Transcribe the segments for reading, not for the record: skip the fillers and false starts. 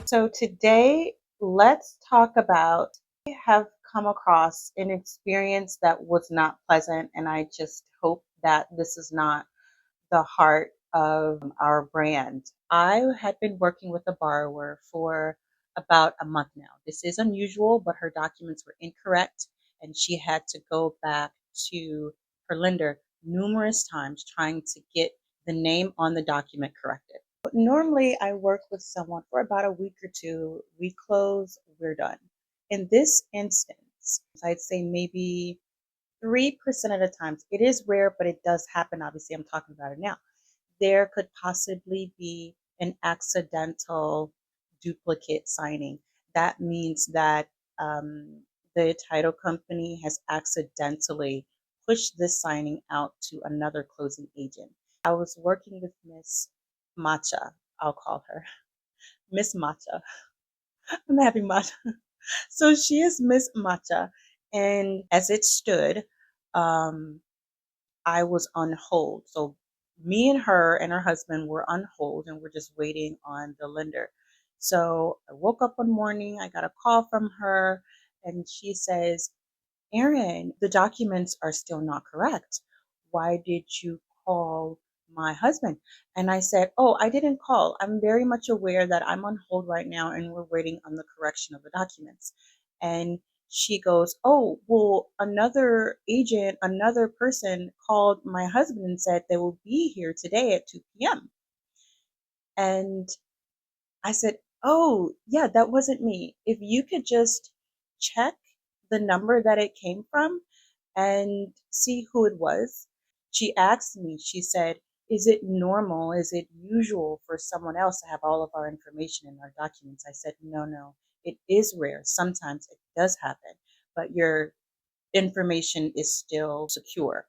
So today, let's talk about I have come across an experience that was not pleasant, and I just hope that this is not the heart of our brand. I had been working with a borrower for about a month now. This is unusual, but her documents were incorrect, and she had to go back to her lender numerous times trying to get the name on the document corrected. Normally, I work with someone for about a week or two. We close, we're done. In this instance, I'd say maybe 3% of the times, it is rare, but it does happen. Obviously, I'm talking about it now. There could possibly be an accidental duplicate signing. That means that the title company has accidentally pushed this signing out to another closing agent. I was working with Miss Matcha, I'll call her Miss Matcha. I'm having matcha. So she is Miss Matcha. And as it stood, um, I was on hold. So me and her husband were on hold and we're just waiting on the lender. So I woke up one morning, I got a call from her, and she says, Erin, the documents are still not correct. Why did you call my husband? And I said, oh, I didn't call. I'm very much aware that I'm on hold right now and we're waiting on the correction of the documents. And she goes, oh, well, another agent, another person called my husband and said they will be here today at 2 p.m. And I said, oh, yeah, that wasn't me. If you could just check the number that it came from and see who it was. She asked me, she said, is it normal? Is it usual for someone else to have all of our information in our documents? I said, no, no, it is rare. Sometimes it does happen, but your information is still secure.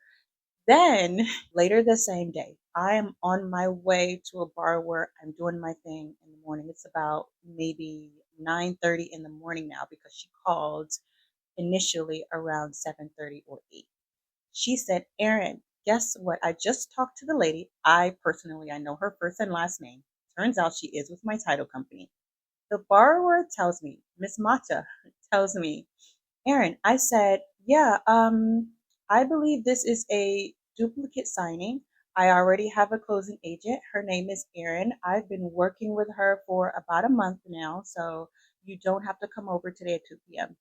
Then later the same day, I am on my way to a borrower. I'm doing my thing in the morning. It's about maybe 9:30 in the morning now because she called initially around 7:30 or 8. She said, Erin, guess what? I just talked to the lady. I know her first and last name. Turns out she is with my title company. The borrower tells me, Miss Mata tells me, Erin, I said, yeah, I believe this is a duplicate signing. I already have a closing agent. Her name is Erin. I've been working with her for about a month now, so you don't have to come over today at 2 p.m.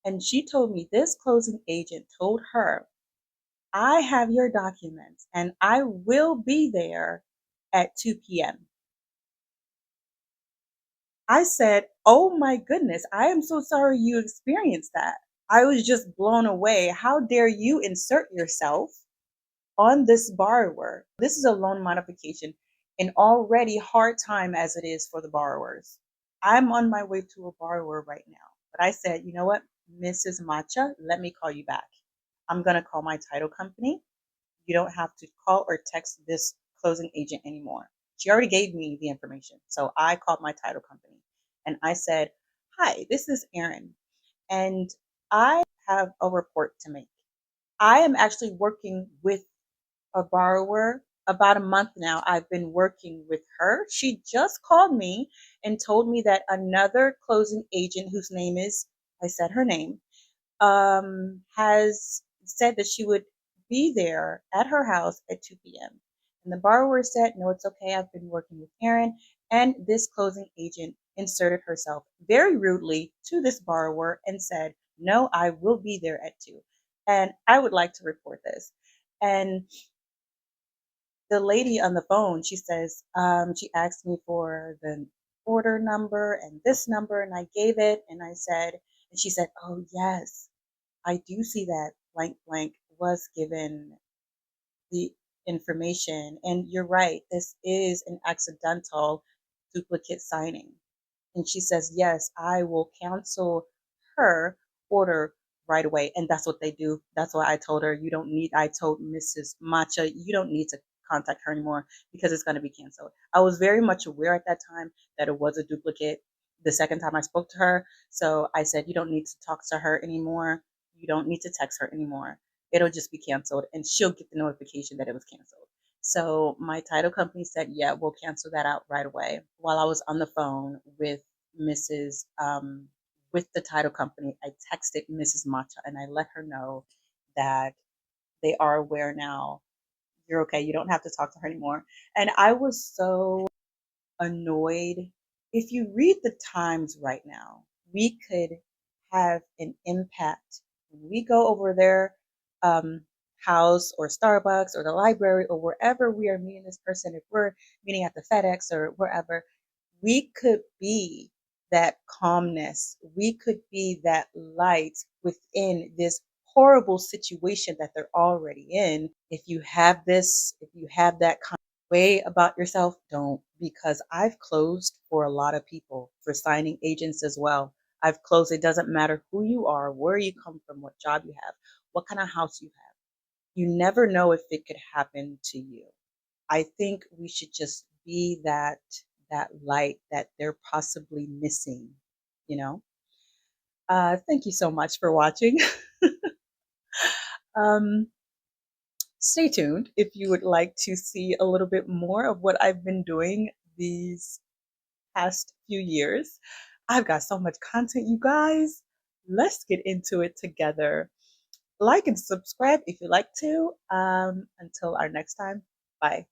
And she told me this closing agent told her, I have your documents and I will be there at 2 p.m. I said, oh my goodness, I am so sorry you experienced that. I was just blown away. How dare you insert yourself on this borrower? This is a loan modification, an already hard time as it is for the borrowers. I'm on my way to a borrower right now. But I said, you know what, Mrs. Matcha, let me call you back. I'm going to call my title company. You don't have to call or text this closing agent anymore. She already gave me the information. So I called my title company and I said, hi, this is Erin, and I have a report to make. I am actually working with a borrower about a month now. I've been working with her. She just called me and told me that another closing agent whose name is, I said her name, has said that she would be there at her house at 2 p.m. And the borrower said, no, it's okay. I've been working with Erin. And this closing agent inserted herself very rudely to this borrower and said, no, I will be there at 2. And I would like to report this. And the lady on the phone, she says, she asked me for the order number and this number, and I gave it. And I said, and she said, oh, yes, I do see that blank blank was given the information. And you're right, this is an accidental duplicate signing. And she says, yes, I will cancel her order right away. And that's what they do. That's why I told her, I told Mrs. Matcha, you don't need to contact her anymore because it's going to be canceled. I was very much aware at that time that it was a duplicate the second time I spoke to her. So I said, you don't need to talk to her anymore. You don't need to text her anymore. It'll just be canceled and she'll get the notification that it was canceled. So my title company said, yeah, we'll cancel that out right away. While I was on the phone with Mrs. With the title company, I texted Mrs. Mata and I let her know that they are aware now. You're okay. You don't have to talk to her anymore. And I was so annoyed. If you read the Times right now, we could have an impact. When we go over their um, house or Starbucks or the library or wherever we are meeting this person, if we're meeting at the FedEx or wherever, we could be that calmness. We could be that light within this horrible situation that they're already in. If you have this, if you have that kind of way about yourself, don't, because I've closed for a lot of people, for signing agents as well. I've closed. It doesn't matter who you are, where you come from, what job you have, what kind of house you have. You never know if it could happen to you. I think we should just be that light that they're possibly missing, you know? Thank you so much for watching. um, Stay tuned if you would like to see a little bit more of what I've been doing these past few years. I've got so much content, you guys. Let's get into it together. Like and subscribe if you like to. Until our next time, bye.